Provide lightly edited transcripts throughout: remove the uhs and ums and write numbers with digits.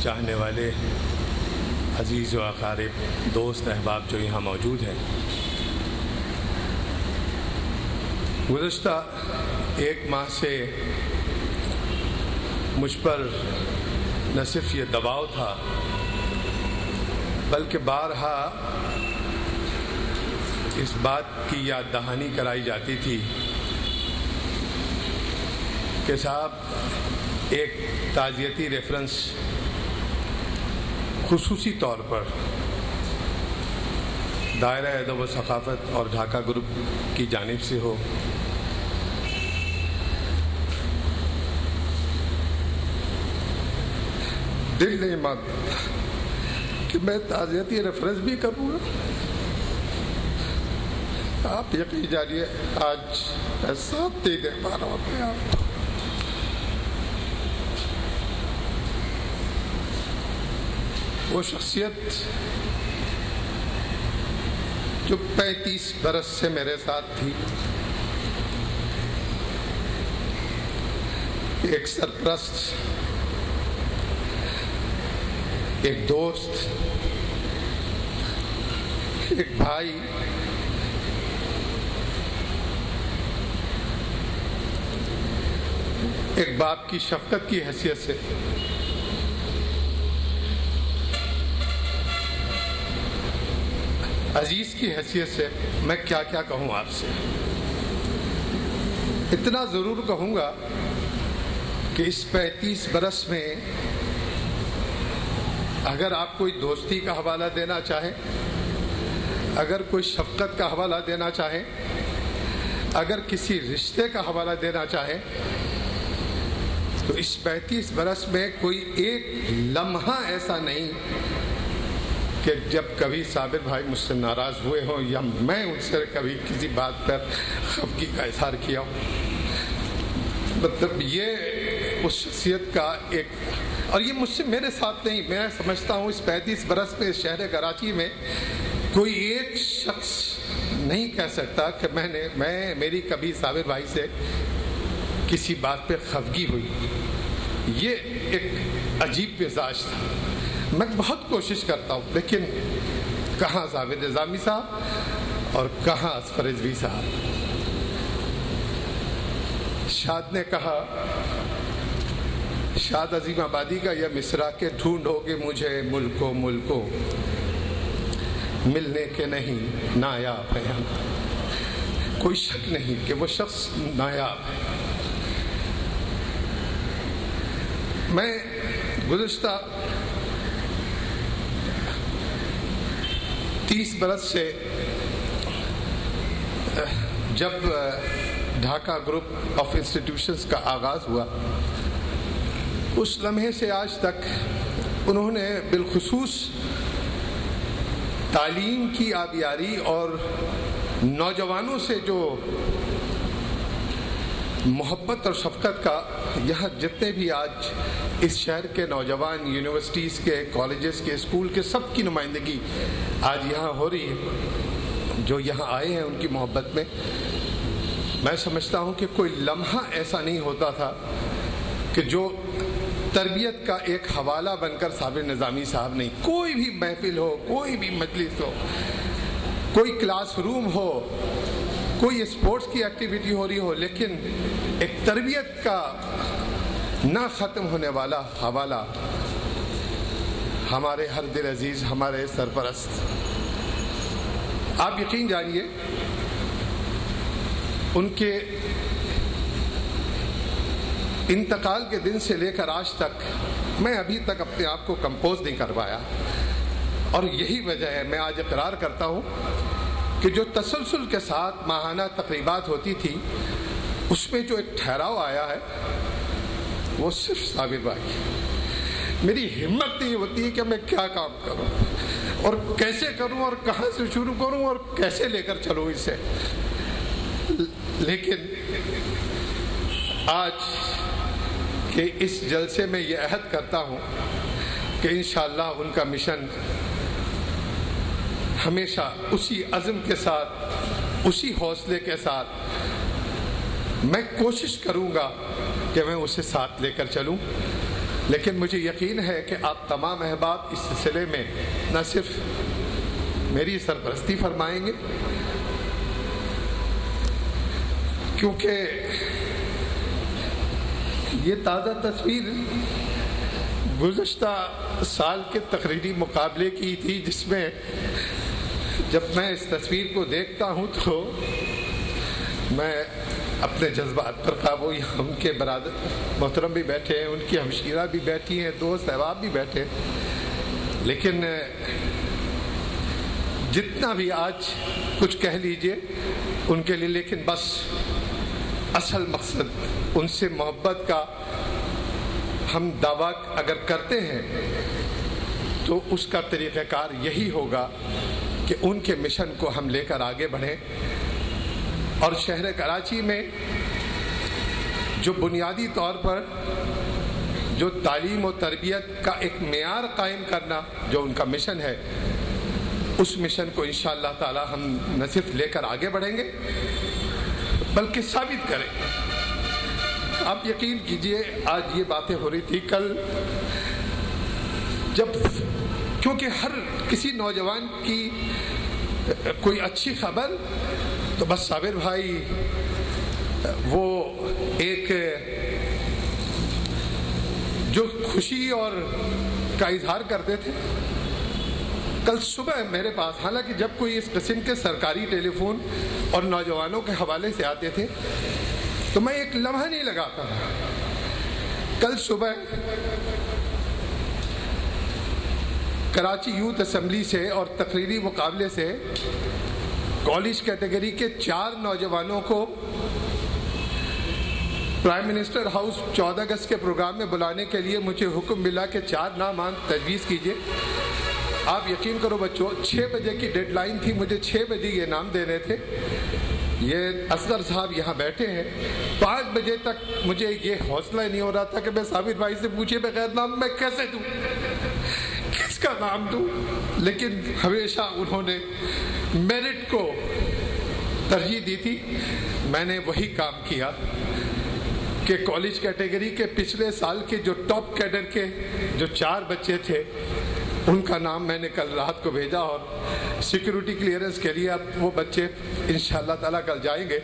چاہنے والے عزیز و اقارب، دوست احباب جو یہاں موجود ہیں، گزشتہ ایک ماہ سے مجھ پر نہ صرف یہ دباؤ تھا بلکہ بارہا اس بات کی یاد دہانی کرائی جاتی تھی کہ صاحب ایک تعزیتی ریفرنس خصوصی طور پر دائرہ ادب و ثقافت اور ڈھاکہ گروپ کی جانب سے ہو۔ دل نہیں مانتا کہ میں تعزیتی ریفرنس بھی کروں گا۔ آپ یقین جانیے آج میں ساتھ نہیں دے پا رہا ہوں اپنے آپ۔ وہ شخصیت جو 35 برس سے میرے ساتھ تھی، ایک سرپرست، ایک دوست، ایک بھائی، ایک باپ کی شفقت کی حیثیت سے عزیز کی حیثیت سے میں کیا کیا کہوں آپ سے۔ اتنا ضرور کہوں گا کہ اس 35 برس میں اگر آپ کوئی دوستی کا حوالہ دینا چاہیں، اگر کوئی شفقت کا حوالہ دینا چاہیں، اگر کسی رشتے کا حوالہ دینا چاہیں، تو اس 35 برس میں کوئی ایک لمحہ ایسا نہیں کہ جب کبھی صابر بھائی مجھ سے ناراض ہوئے ہوں یا میں ان سے کبھی کسی بات پر خفگی کا اظہار کیا ہوں۔ مطلب یہ اس شخصیت کا ایک، اور یہ مجھ سے میرے ساتھ نہیں، میں سمجھتا ہوں اس 35 برس میں اس شہر کراچی میں کوئی ایک شخص نہیں کہہ سکتا کہ میری کبھی صابر بھائی سے کسی بات پہ خفگی ہوئی۔ یہ ایک عجیب مزاج تھا۔ میں بہت کوشش کرتا ہوں، لیکن کہاں زاوید نظامی صاحب اور کہاں اظفر رضوی صاحب۔ شاد نے کہا، شاد عظیم آبادی کا یہ مصرع کہ ڈھونڈو گے مجھے ملکو ملکو، ملنے کے نہیں نایاب ہے ہم۔ کوئی شک نہیں کہ وہ شخص نایاب ہے۔ میں گزشتہ 30 برس سے جب ڈھاکہ گروپ آف انسٹیٹیوشنز کا آغاز ہوا، اس لمحے سے آج تک انہوں نے بالخصوص تعلیم کی آبیاری اور نوجوانوں سے جو محبت اور شفقت کا، یہاں جتنے بھی آج اس شہر کے نوجوان یونیورسٹیز کے، کالجز کے، اسکول کے، سب کی نمائندگی آج یہاں ہو رہی ہے، جو یہاں آئے ہیں ان کی محبت میں۔ میں سمجھتا ہوں کہ کوئی لمحہ ایسا نہیں ہوتا تھا کہ جو تربیت کا ایک حوالہ بن کر صابر نظامی صاحب نہیں، کوئی بھی محفل ہو، کوئی بھی مجلس ہو، کوئی کلاس روم ہو، کوئی اسپورٹس کی ایکٹیویٹی ہو رہی ہو، لیکن ایک تربیت کا نہ ختم ہونے والا حوالہ ہمارے ہر دل عزیز، ہمارے سرپرست، آپ یقین جانیے ان کے انتقال کے دن سے لے کر آج تک میں ابھی تک اپنے آپ کو کمپوز نہیں کر پایا، اور یہی وجہ ہے میں آج اقرار کرتا ہوں کہ جو تسلسل کے ساتھ ماہانہ تقریبات ہوتی تھی، اس میں جو ایک ٹھہراؤ آیا ہے وہ صرف صابر بھائی۔ میری ہمت نہیں ہوتی کہ میں کیا کام کروں اور کیسے کروں اور کہاں سے شروع کروں اور کیسے لے کر چلوں اسے، لیکن آج کہ اس جلسے میں یہ عہد کرتا ہوں کہ انشاءاللہ ان کا مشن ہمیشہ اسی عزم کے ساتھ، اسی حوصلے کے ساتھ میں کوشش کروں گا کہ میں اسے ساتھ لے کر چلوں، لیکن مجھے یقین ہے کہ آپ تمام احباب اس سلسلے میں نہ صرف میری سرپرستی فرمائیں گے، کیونکہ یہ تازہ تصویر گزشتہ سال کے تقریری مقابلے کی تھی، جس میں جب میں اس تصویر کو دیکھتا ہوں تو میں اپنے جذبات پر قابو، ان کے برادر محترم بھی بیٹھے ہیں، ان کی ہمشیرہ بھی بیٹھی ہیں، دوست احباب بھی بیٹھے ہیں، لیکن جتنا بھی آج کچھ کہہ لیجئے ان کے لیے، لیکن بس اصل مقصد ان سے محبت کا ہم دعویٰ اگر کرتے ہیں تو اس کا طریقہ کار یہی ہوگا کہ ان کے مشن کو ہم لے کر آگے بڑھیں، اور شہر کراچی میں جو بنیادی طور پر جو تعلیم و تربیت کا ایک معیار قائم کرنا جو ان کا مشن ہے، اس مشن کو انشاءاللہ تعالی ہم نہ صرف لے کر آگے بڑھیں گے بلکہ ثابت کریں گے۔ آپ یقین کیجئے، آج یہ باتیں ہو رہی تھی، کل جب کیونکہ ہر کسی نوجوان کی کوئی اچھی خبر تو بس صابر بھائی وہ ایک جو خوشی اور کا اظہار کرتے تھے، کل صبح میرے پاس، حالانکہ جب کوئی اس قسم کے سرکاری ٹیلی فون اور نوجوانوں کے حوالے سے آتے تھے تو میں ایک لمحہ نہیں لگاتا تھا، کل صبح کراچی یوتھ اسمبلی سے اور تقریری مقابلے سے کالج کیٹیگری کے 4 نوجوانوں کو پرائم منسٹر ہاؤس 14 اگست کے پروگرام میں بلانے کے لیے مجھے حکم ملا کہ 4 نام تجویز کیجئے۔ آپ یقین کرو بچوں، 6 بجے کی ڈیڈ لائن تھی، مجھے 6 بجے یہ نام دینے تھے۔ یہ اصغر صاحب یہاں بیٹھے ہیں، 5 بجے تک مجھے یہ حوصلہ نہیں ہو رہا تھا کہ میں صابر بھائی سے پوچھے بغیر نام میں کیسے دوں، کس کا نام دوں، لیکن ہمیشہ انہوں نے میرٹ کو ترجیح دی تھی۔ میں نے وہی کام کیا کہ کالج کیٹیگری کے پچھلے سال کے جو ٹاپ کیڈر کے جو 4 بچے تھے ان کا نام میں نے کل رات کو بھیجا، اور سیکیورٹی کلیئرنس کے لیے اب وہ بچے انشاءاللہ تعالیٰ کل جائیں گے۔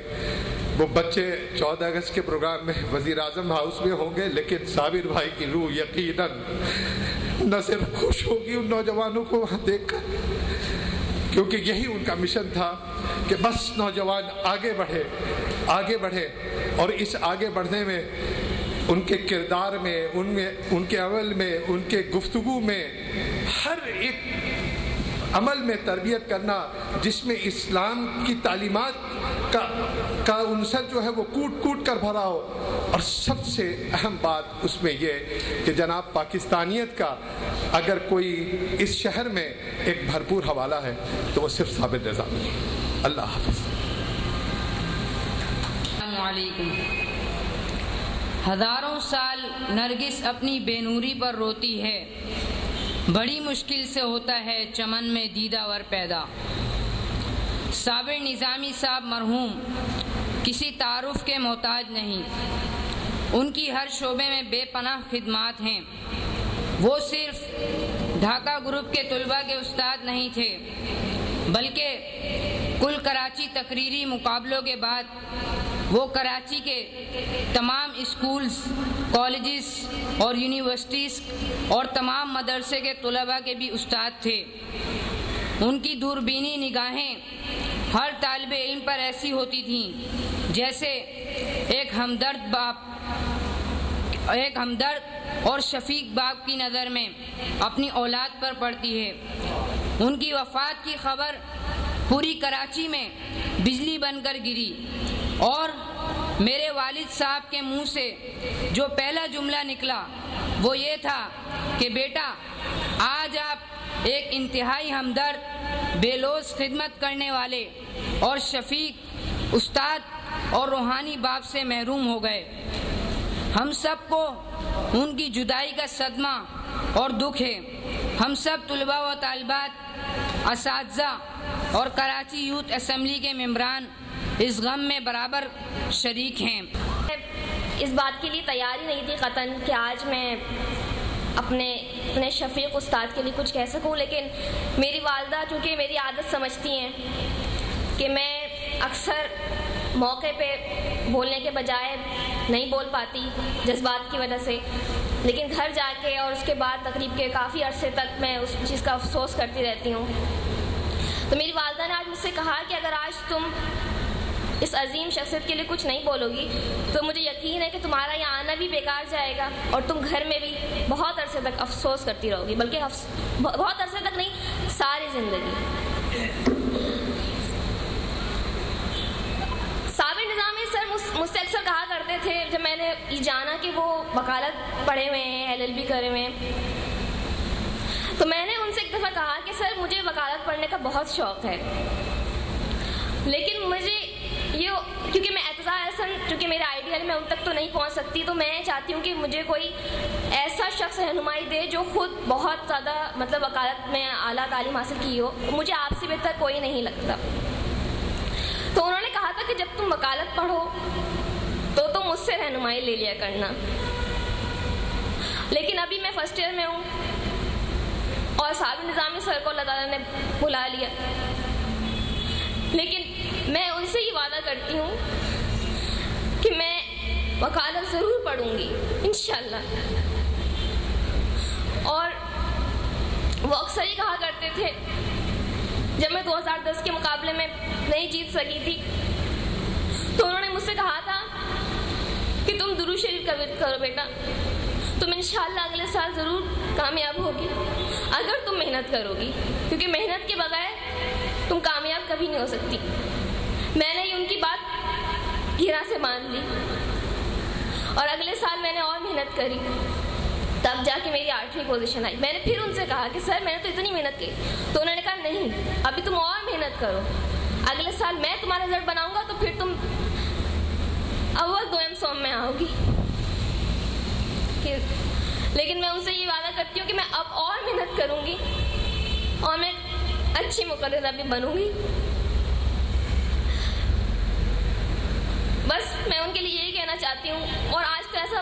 وہ بچے 14 اگست کے پروگرام میں وزیر اعظم ہاؤس میں ہوں گے، لیکن صابر بھائی کی روح یقیناً نہ صرف خوش ہوگی ان نوجوانوں کو وہاں دیکھ کر، کیونکہ یہی ان کا مشن تھا کہ بس نوجوان آگے بڑھے، اور اس آگے بڑھنے میں ان کے کردار میں، ان کے عمل میں، ان کے گفتگو میں، ہر ایک عمل میں تربیت کرنا جس میں اسلام کی تعلیمات کا عنصر جو ہے وہ کوٹ کر بھرا ہو، اور سب سے اہم بات اس میں یہ کہ جناب پاکستانیت کا اگر کوئی اس شہر میں ایک بھرپور حوالہ ہے تو وہ صرف ثابت نظامی ہے۔ اللہ حافظ۔ السلام علیکم۔ ہزاروں سال نرگس اپنی بے نوری پر روتی ہے، بڑی مشکل سے ہوتا ہے چمن میں دیدہ ور پیدا۔ صابر نظامی صاحب مرحوم کسی تعارف کے محتاج نہیں، ان کی ہر شعبے میں بے پناہ خدمات ہیں۔ وہ صرف ڈھاکہ گروپ کے طلباء کے استاد نہیں تھے، بلکہ کل کراچی تقریری مقابلوں کے بعد وہ کراچی کے تمام اسکولز، کالجز اور یونیورسٹیز اور تمام مدرسے کے طلباء کے بھی استاد تھے۔ ان کی دوربینی نگاہیں ہر طالب علم پر ایسی ہوتی تھیں جیسے ایک ہمدرد اور شفیق باپ کی نظر میں اپنی اولاد پر پڑتی ہے۔ ان کی وفات کی خبر پوری کراچی میں بجلی بن کر گری، اور میرے والد صاحب کے منہ سے جو پہلا جملہ نکلا وہ یہ تھا کہ بیٹا آج آپ ایک انتہائی ہمدرد، بے لوث خدمت کرنے والے اور شفیق استاد اور روحانی باپ سے محروم ہو گئے۔ ہم سب کو ان کی جدائی کا صدمہ اور دکھ ہے۔ ہم سب طلباء و طالبات، اساتذہ اور کراچی یوتھ اسمبلی کے ممبران اس غم میں برابر شریک ہیں۔ اس بات کے لیے تیار ہی نہیں تھی قطعاً کہ آج میں اپنے شفیق استاد کے لیے کچھ کہہ سکوں، لیکن میری والدہ چونکہ میری عادت سمجھتی ہیں کہ میں اکثر موقع پہ بولنے کے بجائے نہیں بول پاتی جذبات کی وجہ سے، لیکن گھر جا کے اور اس کے بعد تقریب کے کافی عرصے تک میں اس چیز کا افسوس کرتی رہتی ہوں۔ تو میری والدہ نے آج مجھ سے کہا کہ اگر آج تم اس عظیم شخصیت کے لیے کچھ نہیں بولو گی تو مجھے یقین ہے کہ تمہارا یہاں آنا بھی بیکار جائے گا اور تم گھر میں بھی بہت عرصے تک افسوس کرتی رہو گی، بلکہ بہت عرصے تک نہیں، ساری زندگی۔ صابر نظامی سر مجھ سے اکثر کہا کرتے تھے جب میں نے یہ جانا کہ وہ وکالت پڑھے ہوئے ہیں، LLB کرے ہوئے ہیں، تو میں نے ان سے ایک دفعہ کہا کہ سر مجھے وکالت پڑھنے کا بہت شوق ہے، لیکن مجھے کیونکہ میں اعتزاز حسن چونکہ میرا آئیڈیل میں ان تک تو نہیں پہنچ سکتی، تو میں چاہتی ہوں کہ مجھے کوئی ایسا شخص رہنمائی دے جو خود بہت زیادہ وکالت میں اعلیٰ تعلیم حاصل کی ہو، مجھے آپ سے بہتر کوئی نہیں لگتا۔ تو انہوں نے کہا تھا کہ جب تم وکالت پڑھو تو تم مجھ سے رہنمائی لے لیا کرنا، لیکن ابھی میں فرسٹ ایئر میں ہوں اور صابر نظامی سر کو اللہ تعالیٰ نے بلا لیا، لیکن میں ان سے یہ وعدہ کرتی ہوں کہ میں وکالت ضرور پڑھوں گی انشاءاللہ۔ اور وہ اکثر ہی کہا کرتے تھے جب میں 2010 کے مقابلے میں نہیں جیت سکی تھی تو انہوں نے مجھ سے کہا تھا کہ تم درود شریف کا ورد کرو بیٹا، تم انشاءاللہ اگلے سال ضرور کامیاب ہوگی اگر تم محنت کرو گی، کیونکہ محنت کے بغیر تم کامیاب کبھی نہیں ہو سکتی۔ میں نے ان کی بات گھرا سے مان لی اور اگلے سال میں نے اور محنت کری، تب جا کے میری 8ویں پوزیشن آئی۔ میں نے پھر ان سے کہا کہ سر میں نے تو اتنی محنت کی، تو انہوں نے کہا نہیں ابھی تم اور محنت کرو، اگلے سال میں تمہارا رزلٹ بناؤں گا تو پھر تم اول دوئم سوم میں آؤ گی۔ لیکن میں ان سے یہ وعدہ کرتی ہوں کہ میں اب اور محنت کروں گی اور میں اچھی مقررہ بھی بنوں گی۔ بس میں ان کے لیے یہی کہنا چاہتی ہوں، اور آج تو ایسا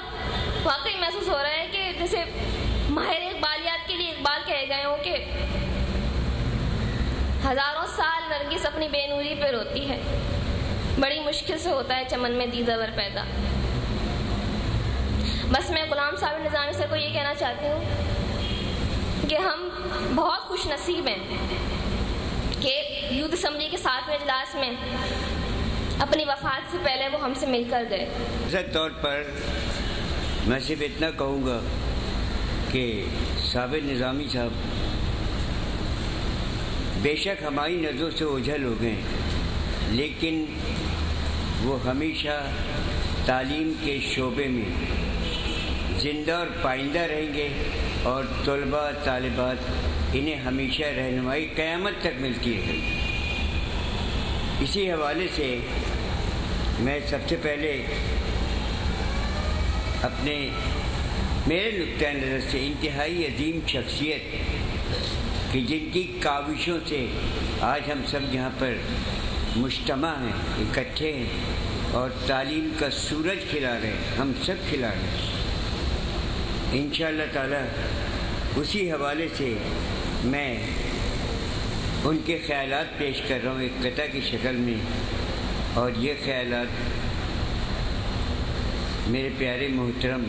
واقعی محسوس ہو رہا ہے کہ جیسے ماہر اقبالیات کے لیے اقبال کہے گئے ہوں کہ ہزاروں سال نرگس اپنی بے نوری پہ روتی ہے، بڑی مشکل سے ہوتا ہے چمن میں دیدہ ور پیدا۔ بس میں غلام صابر نظامی سر کو یہ کہنا چاہتی ہوں کہ ہم بہت خوش نصیب ہیں کہ یوتھ اسمبلی کے 7ویں اجلاس میں اپنی وفات سے پہلے وہ ہم سے مل کر گئے۔ خاص طور پر میں صرف اتنا کہوں گا کہ صابر نظامی صاحب بے شک ہماری نظروں سے اوجھل ہو گئے، لیکن وہ ہمیشہ تعلیم کے شعبے میں زندہ اور پائندہ رہیں گے، اور طلباء طالبات انہیں ہمیشہ رہنمائی قیامت تک ملتی رہے گی۔ اسی حوالے سے میں سب سے پہلے اپنے میرے نقطۂ نظر سے انتہائی عظیم شخصیت کہ جن کی کاوشوں سے آج ہم سب یہاں پر مجتمع ہیں، اکٹھے ہیں اور تعلیم کا سورج کھلا رہے ہیں، ہم سب کھلا رہے ہیں، انشاءاللہ تعالی اسی حوالے سے میں ان کے خیالات پیش کر رہا ہوں ایک قطعہ کی شکل میں، اور یہ خیالات میرے پیارے محترم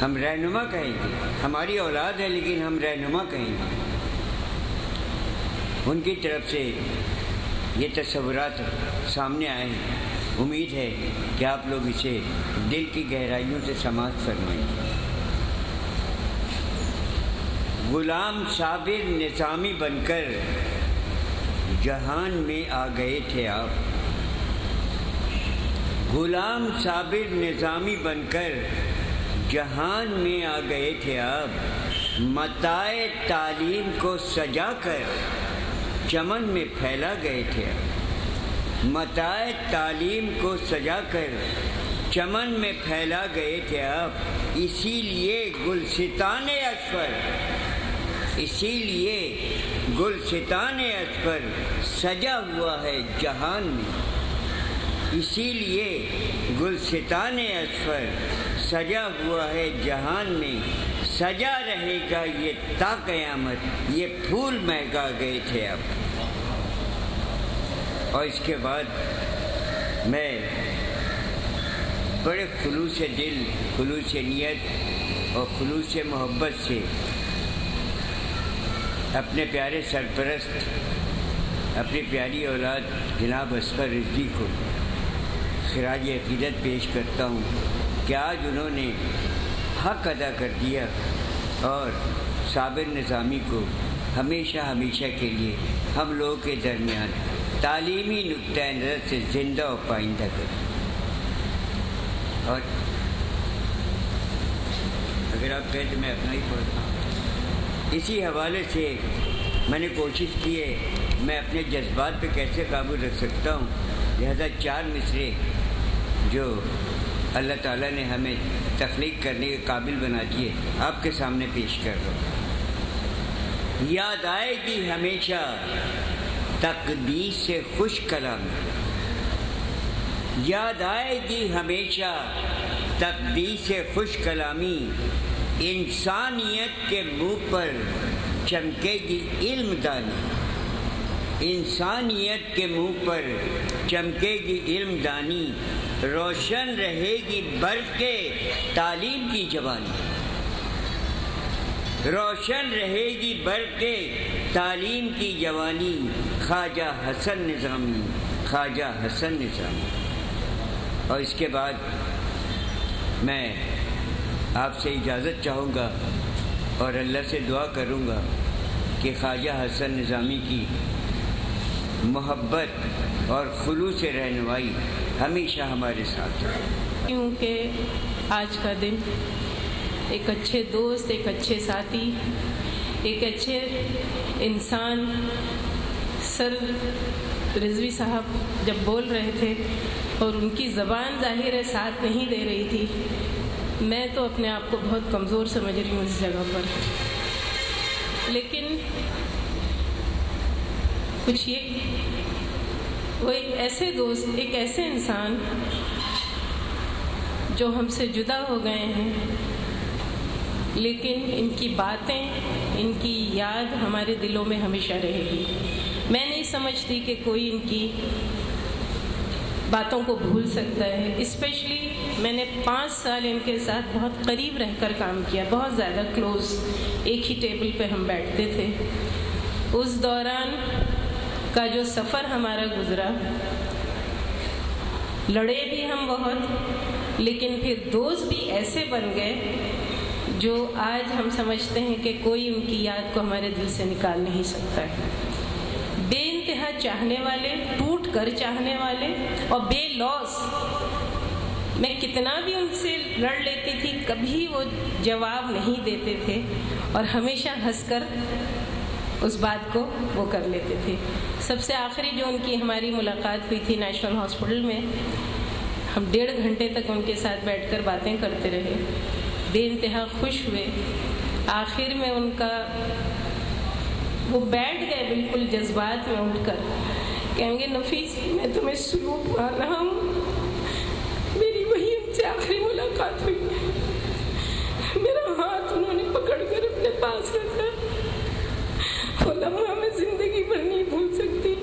ہم رہنما کہیں گے، ہماری اولاد ہے لیکن ہم رہنما کہیں گے، ان کی طرف سے یہ تصورات سامنے آئے ہیں۔ امید ہے کہ آپ لوگ اسے دل کی گہرائیوں سے سماعت فرمائیں گے۔ غلام صابر نظامی بن کر جہان میں آ گئے تھے آپ، غلام صابر نظامی بن کر جہان میں آ گئے تھے آپ، متاع تعلیم کو سجا کر چمن میں پھیلا گئے تھے آپ، متاع تعلیم کو سجا کر چمن میں پھیلا گئے تھے آپ، اسی لیے گلستان اصفر، اسی لیے گلستان اصفر سجا ہوا ہے جہان میں، اسی لیے گلستان اصفر سجا ہوا ہے جہان میں، سجا رہے گا یہ تا قیامت، یہ پھول مہکا گئے تھے اب۔ اور اس کے بعد میں بڑے خلوص دل، خلوص نیت اور خلوص محبت سے اپنے پیارے سرپرست، اپنی پیاری اولاد جناب اصغر رضوی کو خراج عقیدت پیش کرتا ہوں کہ آج انہوں نے حق ادا کر دیا اور صابر نظامی کو ہمیشہ ہمیشہ کے لیے ہم لوگوں کے درمیان تعلیمی نقطۂ نظر سے زندہ و پائندہ کر۔ اور اگر آپ کہیں تو میں اپنا ہی پڑھتا ہوں۔ اسی حوالے سے میں نے کوشش کی ہے میں اپنے جذبات پہ کیسے قابو رکھ سکتا ہوں، لہذا 4 مصرے جو اللہ تعالیٰ نے ہمیں تخلیق کرنے کے قابل بنا دیے آپ کے سامنے پیش کر رہا ہوں۔ یاد آئے گی ہمیشہ تقدیس سے خوش کلامی، یاد آئے گی ہمیشہ تقدیس سے خوش کلامی، انسانیت کے منہ پر چمکے گی علم دانی، انسانیت کے منہ پر چمکے گی علم دانی، روشن رہے گی برق تعلیم کی جوانی، روشن رہے گی برق تعلیم کی جوانی، خواجہ حسن نظامی، خواجہ حسن نظامی۔ اور اس کے بعد میں آپ سے اجازت چاہوں گا اور اللہ سے دعا کروں گا کہ خواجہ حسن نظامی کی محبت اور خلوص رہنمائی ہمیشہ ہمارے ساتھ ہے۔ کیونکہ آج کا دن ایک اچھے دوست، ایک اچھے ساتھی، ایک اچھے انسان سر رضوی صاحب جب بول رہے تھے اور ان کی زبان ظاہر ہے ساتھ نہیں دے رہی تھی، میں تو اپنے آپ کو بہت کمزور سمجھ رہی ہوں اس جگہ پر، لیکن کچھ وہ ایک ایسے دوست، ایک ایسے انسان جو ہم سے جدا ہو گئے ہیں، لیکن ان کی باتیں، ان کی یاد ہمارے دلوں میں ہمیشہ رہے گی۔ میں نہیں سمجھتی کہ کوئی ان کی باتوں کو بھول سکتا ہے۔ اسپیشلی میں نے 5 سال ان کے ساتھ بہت قریب رہ کر کام کیا، بہت زیادہ کلوز، ایک ہی ٹیبل پہ ہم بیٹھتے تھے۔ اس دوران کا جو سفر ہمارا گزرا، لڑے بھی ہم بہت، لیکن پھر دوست بھی ایسے بن گئے جو آج ہم سمجھتے ہیں کہ کوئی ان کی یاد کو ہمارے دل سے نکال نہیں سکتا ہے۔ بے انتہا چاہنے والے، ٹوٹ کر چاہنے والے اور بے لوس۔ میں کتنا بھی ان سے لڑ لیتی تھی، کبھی وہ جواب نہیں دیتے تھے اور ہمیشہ ہنس کر اس بات کو وہ کر لیتے تھے۔ سب سے آخری جو ان کی ہماری ملاقات ہوئی تھی نیشنل ہاسپٹل میں، ہم 1.5 گھنٹے تک ان کے ساتھ بیٹھ کر باتیں کرتے رہے، بے انتہا خوش ہوئے۔ آخر میں ان کا وہ بیٹھ گئے بالکل جذبات میں اٹھ کر، کہیں گے نفیس میں تمہیں سلوک مار رہا ہوں، میری وہی ان سے آخری ملاقات ہوئی، میرا ہاتھ انہوں نے پکڑ کر اپنے پاس رکھا، وہ لمحہ میں زندگی بھر نہیں بھول سکتی۔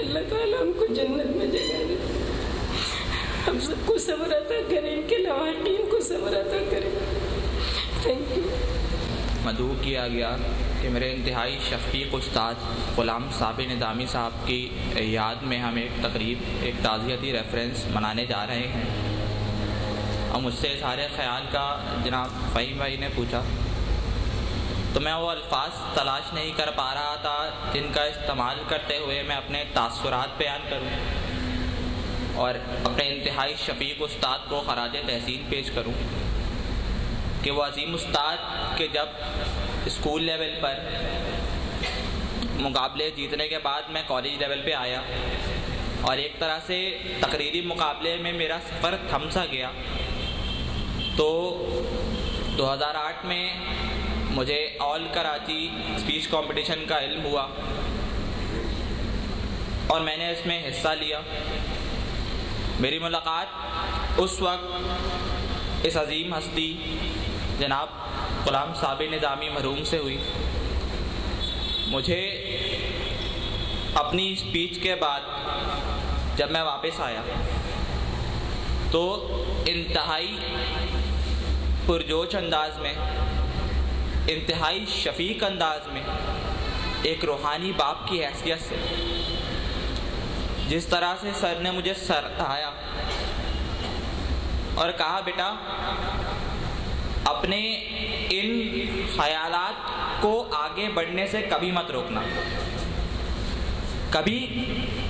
اللہ تعالیٰ ان کو جنت میں جگہ دے، ہم سب کو صبر عطا کرے، ان کے لواحقین کو صبر عطا کرے۔ Thank you. مدعو کیا گیا کہ میرے انتہائی شفیق استاد غلام صابر نظامی صاحب کی یاد میں ہم ایک تقریب، ایک تعزیتی ریفرنس منانے جا رہے ہیں، اور مجھ سے سارے خیال کا جناب فہیم بھائی نے پوچھا، تو میں وہ الفاظ تلاش نہیں کر پا رہا تھا جن کا استعمال کرتے ہوئے میں اپنے تاثرات بیان کروں اور اپنے انتہائی شفیق استاد کو خراج تحسین پیش کروں کہ وہ عظیم استاد کہ جب اسکول لیول پر مقابلے جیتنے کے بعد میں کالج لیول پہ آیا اور ایک طرح سے تقریری مقابلے میں میرا سفر تھم سا گیا، تو 2008 میں مجھے آل کراچی اسپیچ کمپٹیشن کا علم ہوا اور میں نے اس میں حصہ لیا۔ میری ملاقات اس وقت اس عظیم ہستی جناب غلام صابر نظامی مرحوم سے ہوئی. مجھے اپنی اسپیچ کے بعد جب میں واپس آیا تو انتہائی پرجوش انداز میں، انتہائی شفیق انداز میں، ایک روحانی باپ کی حیثیت سے جس طرح سے سر نے مجھے سراہا اور کہا بیٹا اپنے ان خیالات کو آگے بڑھنے سے کبھی مت روکنا. کبھی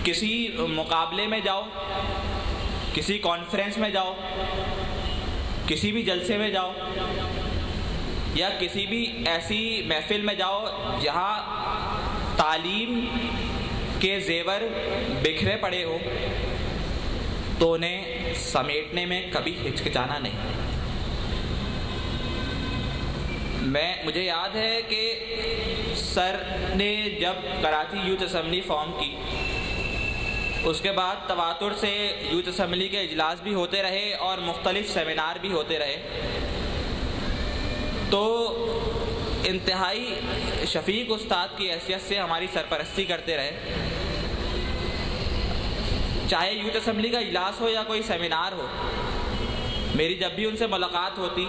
کسی مقابلے میں جاؤ، کسی کانفرنس میں جاؤ، کسی بھی جلسے میں جاؤ یا کسی بھی ایسی محفل میں جاؤ جہاں تعلیم کے زیور بکھرے پڑے ہو تو انہیں سمیٹنے میں کبھی ہچکچانا نہیں. مجھے یاد ہے کہ سر نے جب کراچی یوتھ اسمبلی فارم کی اس کے بعد تواتر سے یوتھ اسمبلی کے اجلاس بھی ہوتے رہے اور مختلف سیمینار بھی ہوتے رہے، تو انتہائی شفیق استاد کی حیثیت سے ہماری سرپرستی کرتے رہے. چاہے یوتھ اسمبلی کا اجلاس ہو یا کوئی سیمینار ہو، میری جب بھی ان سے ملاقات ہوتی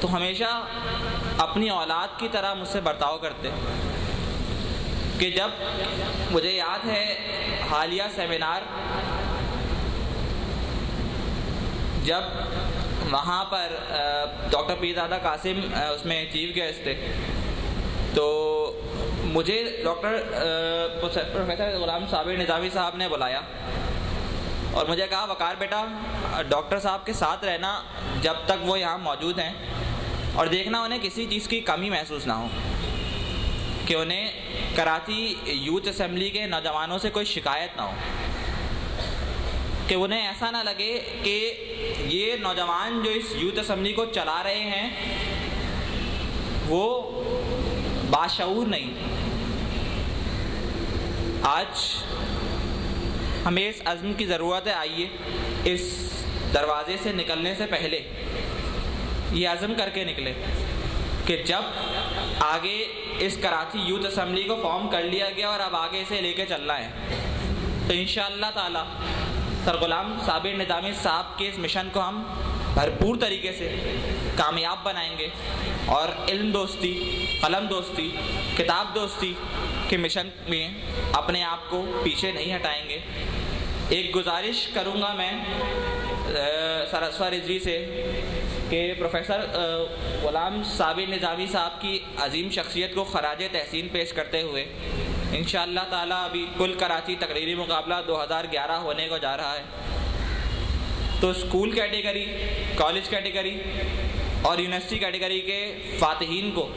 تو ہمیشہ اپنی اولاد کی طرح مجھ سے برتاؤ کرتے. کہ جب مجھے یاد ہے حالیہ سیمینار جب وہاں پر ڈاکٹر پیرزادہ قاسم اس میں چیف گیسٹ تھے، تو مجھے پروفیسر غلام صابر نظامی صاحب نے بلایا اور مجھے کہا وقار بیٹا ڈاکٹر صاحب کے ساتھ رہنا جب تک وہ یہاں موجود ہیں اور دیکھنا انہیں کسی چیز کی کمی محسوس نہ ہو، کہ انہیں کراچی یوتھ اسمبلی کے نوجوانوں سے کوئی شکایت نہ ہو، کہ انہیں ایسا نہ لگے کہ یہ نوجوان جو اس یوتھ اسمبلی کو چلا رہے ہیں وہ باشعور نہیں. آج ہمیں اس عزم کی ضرورت ہے. آئیے اس دروازے سے نکلنے سے پہلے یہ عزم کر کے نکلے کہ جب آگے اس کراچی یوتھ اسمبلی کو فارم کر لیا گیا اور اب آگے اسے لے کے چلنا ہے تو انشاءاللہ تعالی سر غلام صابر نظامی صاحب کے اس مشن کو ہم بھرپور طریقے سے کامیاب بنائیں گے اور علم دوستی، قلم دوستی، کتاب دوستی کے مشن میں اپنے آپ کو پیچھے نہیں ہٹائیں گے. ایک گزارش کروں گا میں سر اسفر رضوی سے کہ پروفیسر غلام صابر نظامی صاحب کی عظیم شخصیت کو خراج تحسین پیش کرتے ہوئے انشاءاللہ تعالیٰ ابھی کل کراچی تقریری مقابلہ 2011 ہونے کو جا رہا ہے، تو اسکول کیٹیگری، کالج کیٹیگری اور یونیورسٹی کیٹیگری کے فاتحین کو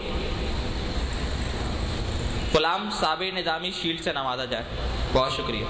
غلام صابر نظامی شیلڈ سے نوازا جائے. بہت شکریہ.